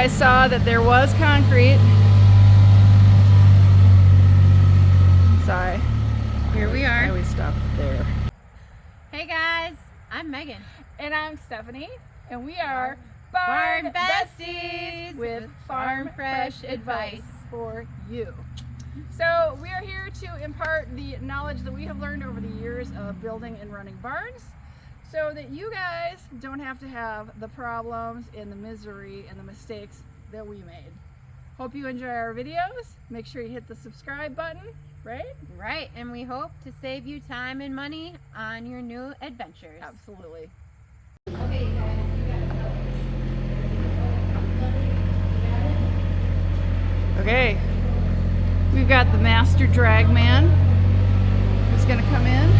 guys saw that there was concrete. Sorry. Here we are. I always stop there. Hey guys, I'm Megan. And I'm Stephanie. And we are Barnbestiesllc with farm fresh advice for you. So we are here to impart the knowledge that we have learned over the years of building and running barns, so that you guys don't have to have the problems and the misery and the mistakes that we made. Hope you enjoy our videos. Make sure you hit the subscribe button, right? Right, and we hope to save you time and money on your new adventures. Absolutely. Okay, you guys, Okay, we've got the master drag man who's going to come in.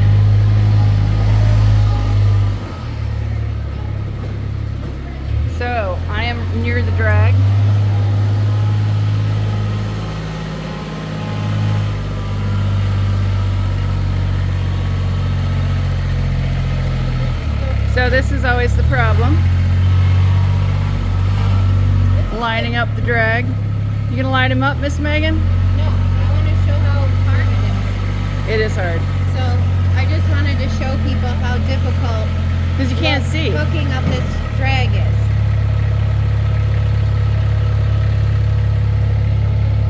So I am near the drag. So this is always the problem. Lining up the drag. You gonna line him up, Miss Megan? No, I want to show how hard it is. It is hard. So I just wanted to show people how difficult Because you can't see. hooking up this drag is.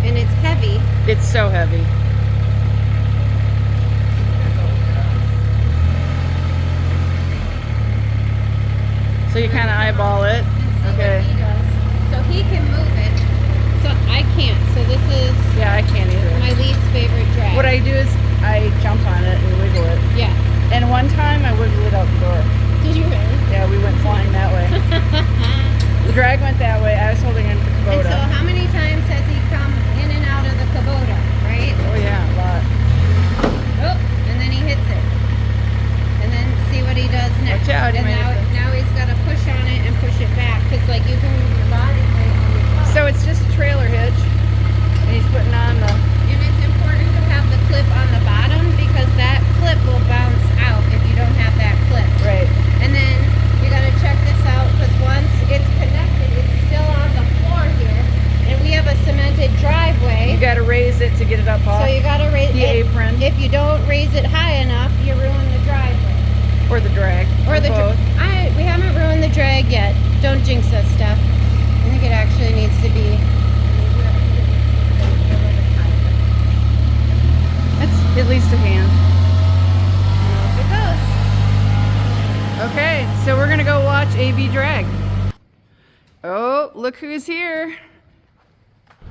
And it's heavy. It's so heavy. So you kind of eyeball it. And see Okay. what he does. So he can move it. So I can't. So this is Yeah, I can't either. my least favorite drag. What I do is I jump on it and wiggle it. Yeah. And one time I wiggled it out the door. Did you really? Yeah, we went flying that way. The drag went that way. I was holding into the And so Kubota. how many times has he come in and out of the Kubota, right? Oh yeah, a lot. Oh, and then he hits it. And then see what he does next. Watch out, he and might hit now he's got to push on it and push it back. Because like you can move your body weight on the top. So it's just a trailer hitch. And he's putting on the... And it's important to have the clip on the bottom because that clip will bounce out if you don't have that clip. Right. And then you got to check this out because once it's connected, it's still on the floor here. And we have a cemented driveway. You got to raise it to get it up off So you got to raise the it. apron. If you don't raise it high enough, you ruin the driveway. Or the drag. Or the both. we haven't ruined the drag yet. Don't jinx us, Steph. I think it actually needs to be. That's at least a hand. Off it goes. Okay, so we're gonna go watch AV drag. Oh, look who's here.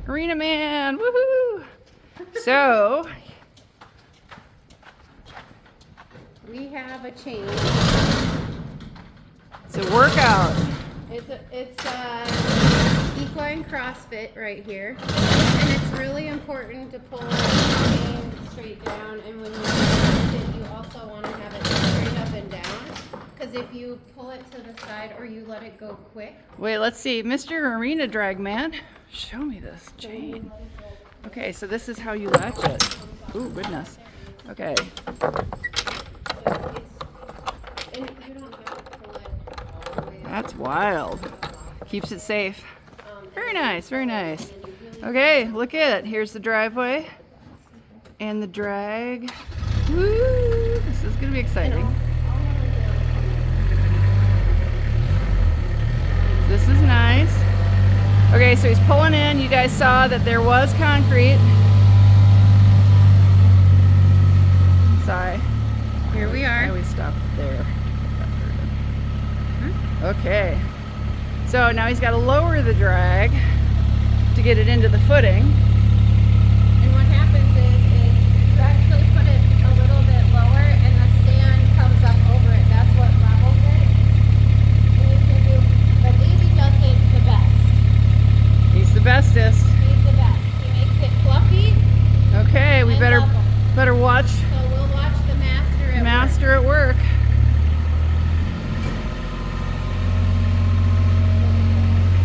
Arena Man, woohoo! So, We have a chain. it's a workout. It's equine CrossFit right here, and it's really important to pull the chain straight down. And when you twist it, you also want to have it straight up and down, because if you pull it to the side or you let it go quick. Wait, let's see. Mr. Arena Drag Man, show me this chain. Okay, so this is how you latch it. Ooh, goodness. Okay. And you don't have to pull it all the way up. That's wild. Keeps it safe. Very nice, very nice. Okay, look at it. Here's the driveway and the drag. Woo! This is gonna be exciting. This is nice. Okay, so he's pulling in. You guys saw that there was concrete. Sorry. Here we I are. always stop there. Okay. So now he's got to lower the drag to get it into the footing. And what happens is you actually put it a little bit lower and the sand comes up over it. That's what levels it. And you can do, but Davey does it the best. He's the bestest. He's the best. He makes it fluffy. Okay, we and better level. watch So we'll watch the master at work. at work.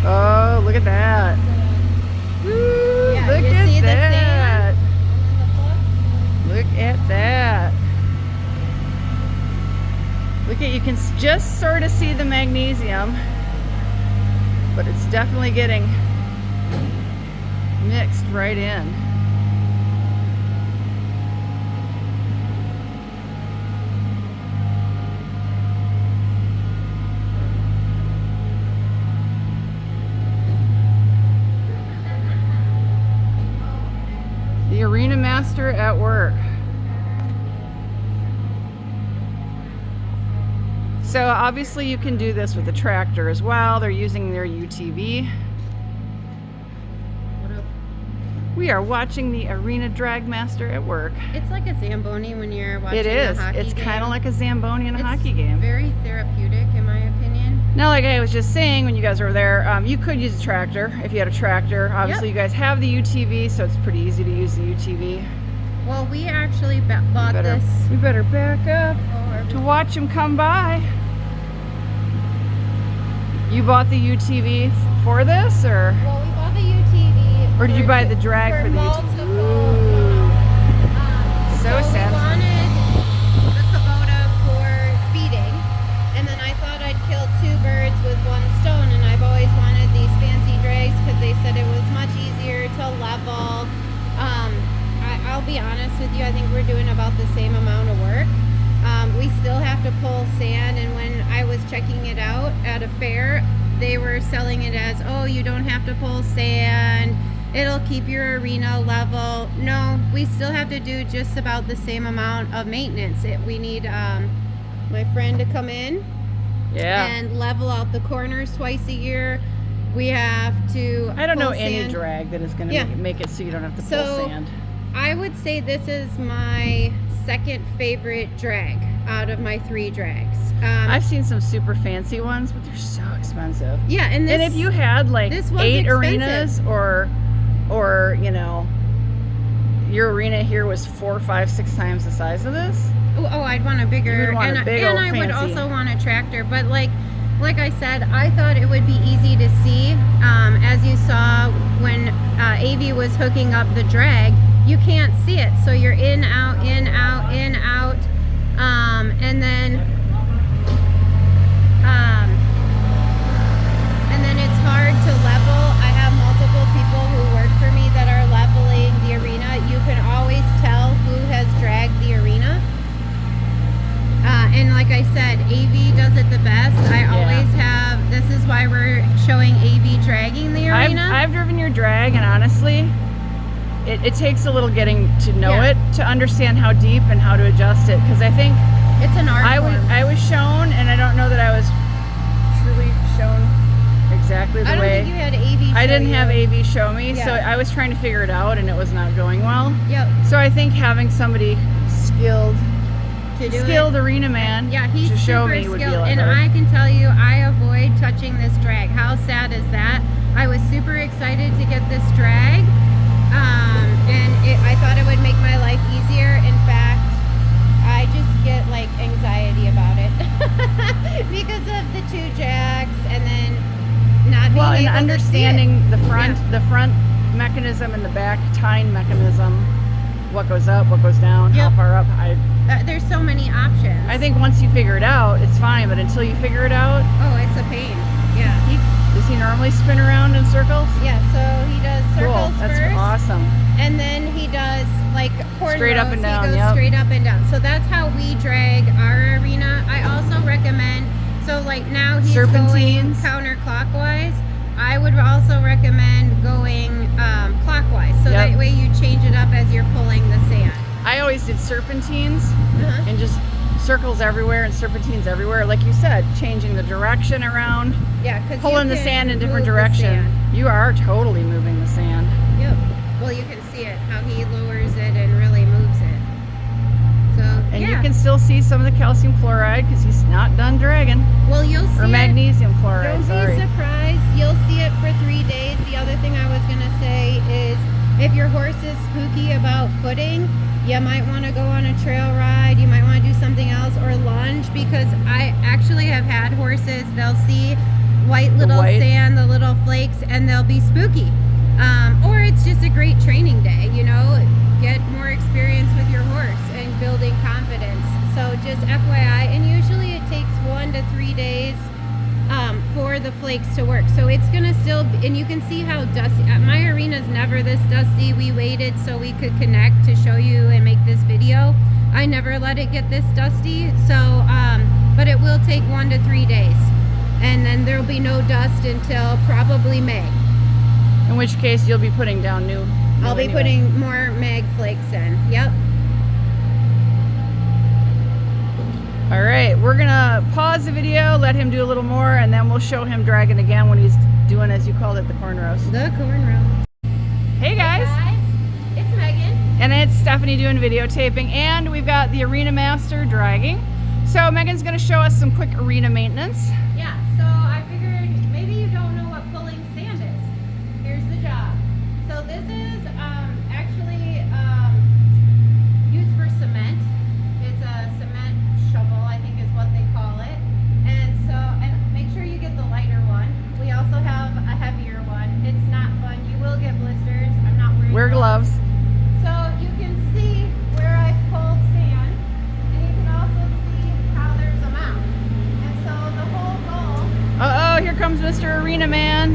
Oh, look at that. Woo, Yeah, look you at see the that. sand? And then the fluff. Look at that. Look at, you can just sort of see the magnesium, but it's definitely getting mixed right in. The arena master at work. So obviously you can do this with a tractor as well. They're using their UTV. What up? We are watching the arena drag master at work. It's like a Zamboni when you're watching It is. a hockey It's game. kind of like a Zamboni in a It's hockey game. very therapeutic, in my opinion. Now, like I was just saying, when you guys were there, you could use a tractor if you had a tractor. Obviously, Yep. you guys have the UTV, so it's pretty easy to use the UTV. Well, we actually bought this. We better back up to watch them come by. You bought the UTV for this, or Well, we bought the UTV. Or did you for buy two- the drag for the multiple? Ooh. So We sad. wanted the Kubota for feeding, and then I thought I'd kill two birds with one stone. And I've always wanted these fancy drags because they said it was much easier to level. I'll be honest with you. I think we're doing about the same amount of work. We still have to pull sand, and when I was checking it out at a fair, they were selling it as, oh, you don't have to pull sand, it'll keep your arena level. No, we still have to do just about the same amount of maintenance. We need my friend to come in Yeah. and level out the corners twice a year. We have to I don't know pull any sand. drag that is going to Yeah. make it so you don't have to pull So- sand. I would say this is my second favorite drag out of my 3 drags. I've seen some super fancy ones, but they're so expensive. Yeah, and this, And if you had like this was 8 expensive. arenas, or you know, your arena here was 4, 5, 6 times the size of this. oh, I'd want a bigger, You would want a big old I would fancy. also want a tractor. But like I said, I thought it would be easy to see. As you saw when AV was hooking up the drag, you can't see it, so you're in, out, in, out, in, out, and then it's hard to level. I have multiple people who work for me that are leveling the arena. You can always tell who has dragged the arena. And like I said, AV does it the best. I always have, this is why we're showing AV dragging the arena. I've driven your drag, and honestly, it takes a little getting to know Yeah. it to understand how deep and how to adjust it. Because I think It's an art form. I was shown, and I don't know that I was truly shown exactly the I don't way. think you had AV I show didn't you. have AV show me, so Yeah. I was trying to figure it out, and it was not going well. Yep. So I think having somebody skilled To do skilled it. arena man Yeah, he's to show super me would be a skilled, lot and better. I can tell you, I avoid touching this drag. How sad is that? I was super excited to get this drag, and I thought it would make my life easier. In fact, I just get like anxiety about it because of the 2 jacks, and then not being Well, and able to see it. understanding the front, Yeah. the front mechanism and the back tying mechanism, what goes up, what goes down, how Yep. far up. There's so many options. I think once you figure it out, it's fine. But until you figure it out, Oh, it's a pain. Yeah. does he normally spin around in circles? Yeah. So he does circles Cool. That's first. awesome. And then he does like cornrows. Straight up and down, He goes yep. straight up and down. So that's how we drag our arena. I also recommend, so like now he's Serpentines. going counterclockwise. I would also recommend going clockwise. So Yep. that way you change it up as you're pulling the sand. I always did serpentines Uh-huh. and just circles everywhere and serpentines everywhere. Like you said, changing the direction around, Yeah, because pulling the sand in different direction. You are totally moving the sand. Yep. Well, you can see it, how he lowers it and really moves it. So, And yeah. you can still see some of the calcium chloride because he's not done dragging. Well, you'll see Or it. magnesium chloride, Don't sorry. be surprised. You'll see it for 3 days. The other thing I was going to say is if your horse is spooky about footing, you might want to go on a trail ride. You might want to do something else or lunge, because I actually have had horses, they'll see white little white? sand, the little flakes, and they'll be spooky. Or it's just a great training day, you know, get more experience with your horse and building confidence. So just FYI, and usually it takes 1 to 3 days for the flakes to work. So it's gonna still, and you can see how dusty, my arena's never this dusty. We waited so we could connect to show you and make this video. I never let it get this dusty. So, but it will take 1 to 3 days. And then there'll be no dust until probably May. In which case you'll be putting down new. I'll be putting more mag flakes in. Yep. All right, we're gonna pause the video, let him do a little more, and then we'll show him dragging again when he's doing, as you called it, the corn roast. The corn roast. Hey guys. Hey guys, it's Megan. And it's Stephanie doing videotaping, and we've got the arena master dragging. So Megan's gonna show us some quick arena maintenance. Yeah, so I figured maybe you don't know what pulling sand is. Here's the job. So this is actually used for cement. It's a cement shovel, I think is what they call it. And so, and make sure you get the lighter one. We also have a heavier one. It's not fun. You will get blisters. I'm not worried. Wear gloves. So you can see where I pulled sand, and you can also see how there's a mound. And so the whole goal. Uh-oh, here comes Mr. Arena Man.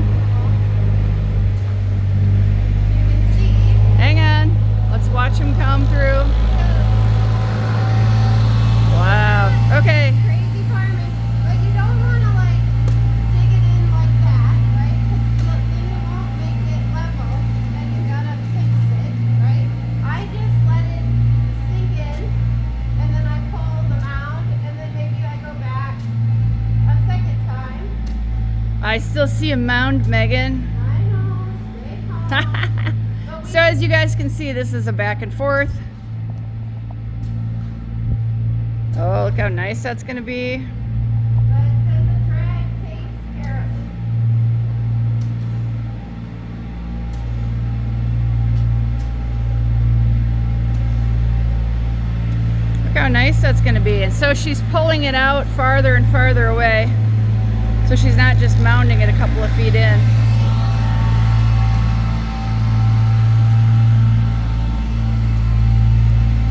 You can see. Hang on. Let's watch him come through. Wow. Okay. Crazy farming, but you don't want to like dig it in like that, right? Because then it won't make it level, and you gotta fix it, right? I just let it sink in, and then I pull the mound, and then maybe I go back a second time. I still see a mound, Megan. I know, stay calm. But So as you guys can see, this is a back and forth. Oh, look how nice that's gonna be. but then the drag takes care of it. Look how nice that's gonna be. And so she's pulling it out farther and farther away. So she's not just mounding it a couple of feet in.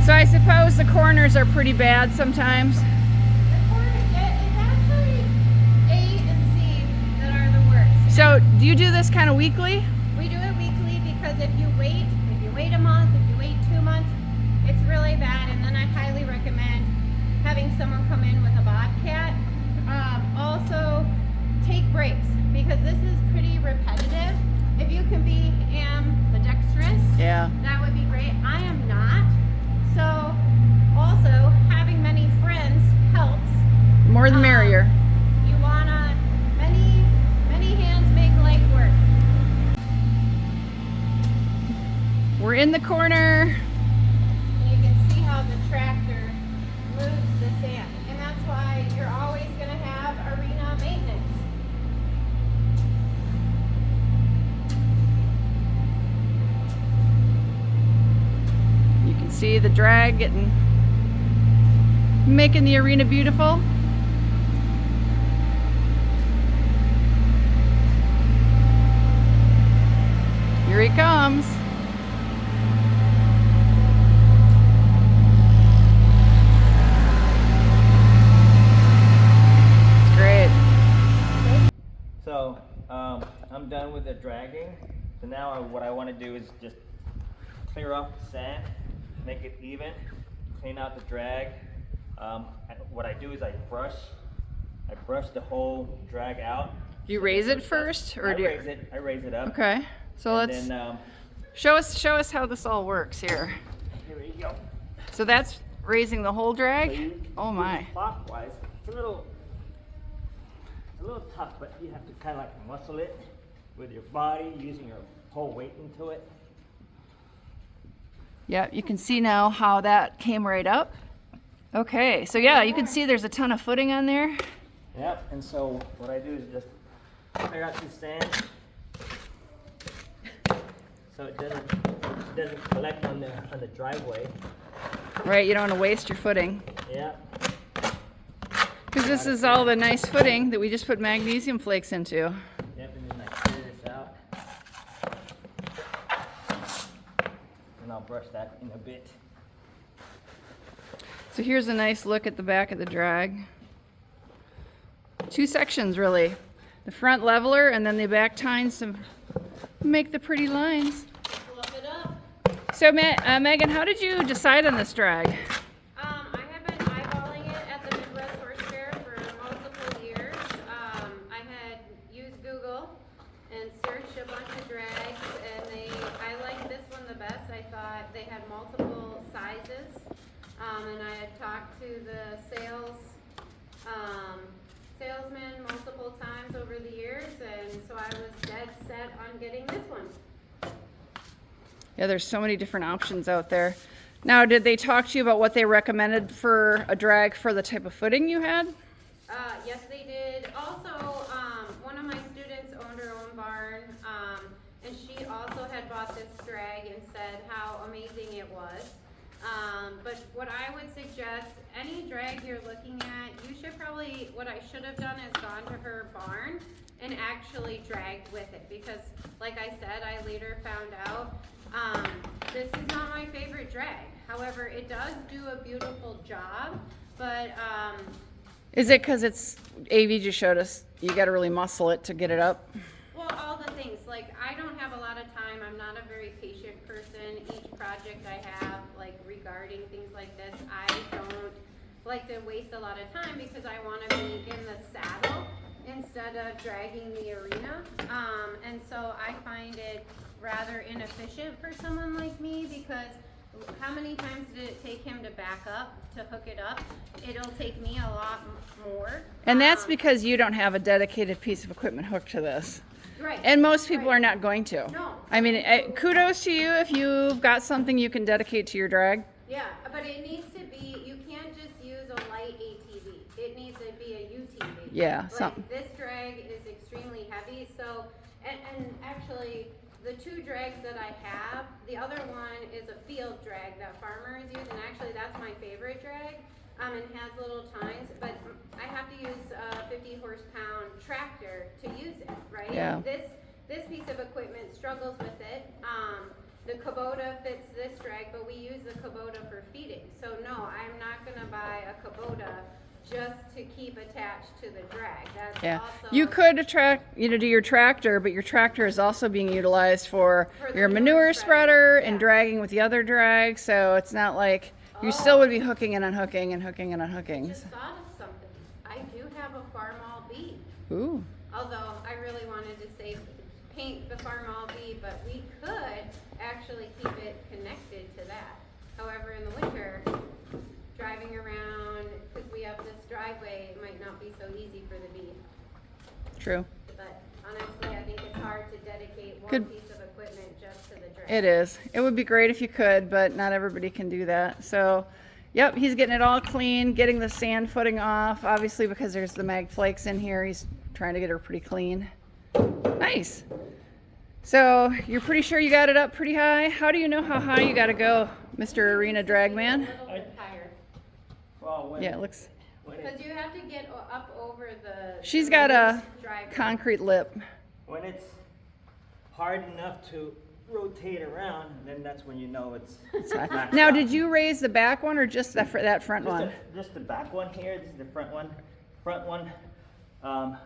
So I suppose the corners are pretty bad sometimes. The corner, it's actually A and C that are the worst. So do you do this kind of weekly? We do it weekly because if you wait a month, if you wait 2 months, it's really bad. And then I highly recommend having someone come in with a bobcat. Also, take breaks because this is pretty repetitive. If you can be ambidextrous, Yeah. that would be great. I am not. So, also, having many friends helps. More the merrier. You wanna, many hands make light work. We're in the corner. And you can see how the tractor moves the sand. And that's why you're always gonna have arena maintenance. You can see the drag making the arena beautiful. Here he comes. It's great. So I'm done with the dragging. So now what I want to do is just clear off the sand, make it even, clean out the drag. And what I do is I brush the whole drag out. Do you raise it first, or do you? I raise it up. Okay, so And let's then, show us how this all works here. here we go. So that's raising the whole So drag. you Oh my. clockwise. It's a little tough, but you have to kind of like muscle it with your body, using your whole weight into it. Yeah, you can see now how that came right up. Okay, so yeah, you can see there's a ton of footing on there. Yep. And so what I do is just clear out the sand, so it doesn't collect on the driveway. Right, you don't want to waste your footing. Yep. Because this is all the nice footing that we just put magnesium flakes into. Yep. And then I clear this out, and I'll brush that in a bit. So here's a nice look at the back of the drag. Two sections really. The front leveler and then the back tines to make the pretty lines. Fluff it up. So Megan, how did you decide on this drag? I have been eyeballing it at the Midwest Horse Fair for multiple years. I had used Google and searched a bunch of drags, and I liked this one the best. I thought they had multiple sizes, and I had talked to the salesman multiple times over the years, and so I was dead set on getting this one. Yeah, there's so many different options out there. Now, did they talk to you about what they recommended for a drag for the type of footing you had? Yes, they did. Also, one of my students owned her own barn, and she also had bought this drag and said how amazing it was. But what I would suggest, any drag you're looking at, you should probably, what I should have done is gone to her barn and actually dragged with it, because like I said, I later found out this is not my favorite drag. However, it does do a beautiful job, but Is it because it's, AV just showed us, you got to really muscle it to get it up? well, all the things, like I don't have a lot of time. I'm not a very patient person. Each project I have, like regarding things like this, I don't like to waste a lot of time because I want to be in the saddle instead of dragging the arena. And so I find it rather inefficient for someone like me, because how many times did it take him to back up to hook it up? It'll take me a lot more. And that's because you don't have a dedicated piece of equipment hooked to this. Right. And most people Right. are not going to. No. I mean, kudos to you if you've got something you can dedicate to your drag. Yeah, but it needs to be, you can't just use a light ATV. It needs to be a UTV. Yeah, Like this drag is extremely heavy, so, and actually, the two drags that I have, the other one is a field drag that farmers use, and actually that's my favorite drag, and has little tines, but I have to use a 50 horsepound tractor to use it, right? Yeah. This piece of equipment struggles with it. The Kubota fits this drag, but we use the Kubota for feeding. So no, I'm not gonna buy a Kubota just to keep attached to the drag. That's Yeah. also. You could do your tractor, but your tractor is also being utilized for For the your manure manure spreader and yeah. dragging with the other drag. So it's not like you still would be hooking and unhooking and hooking and unhooking. Just thought of something. I do have a Farmall bee. Ooh. Although I really wanted to say paint the Farmall bee, but we could actually keep it connected to that. However, in the winter, driving around, because we have this driveway, it might not be so easy for the bee. True. But honestly, I think it's hard to dedicate one Good. piece of equipment just to the drag. It is. It would be great if you could, but not everybody can do that. So, yep, he's getting it all clean, getting the sand footing off. Obviously, because there's the mag flakes in here, he's trying to get her pretty clean. Nice. So, you're pretty sure you got it up pretty high? How do you know how high you got to go, Mr. Arena Dragman? A little bit higher. Well, when, Yeah, it looks. when, Because it, you have to get up over the. She's got a driveway. concrete lip. when it's hard enough to rotate around, then that's when you know it's maxed Now, out. did you raise the back one or just that front Just one? just the back one here. This is the front one. Front one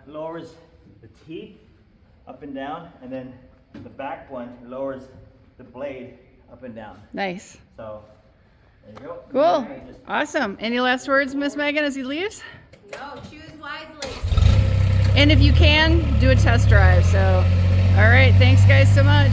lowers the teeth up and down, and then the back one lowers the blade up and down. Nice. So there you go. Cool. There, just- Awesome. Any last words, Miss Megan, as he leaves? No, choose wisely. And if you can, do a test drive. So, all right. Thanks, guys, so much.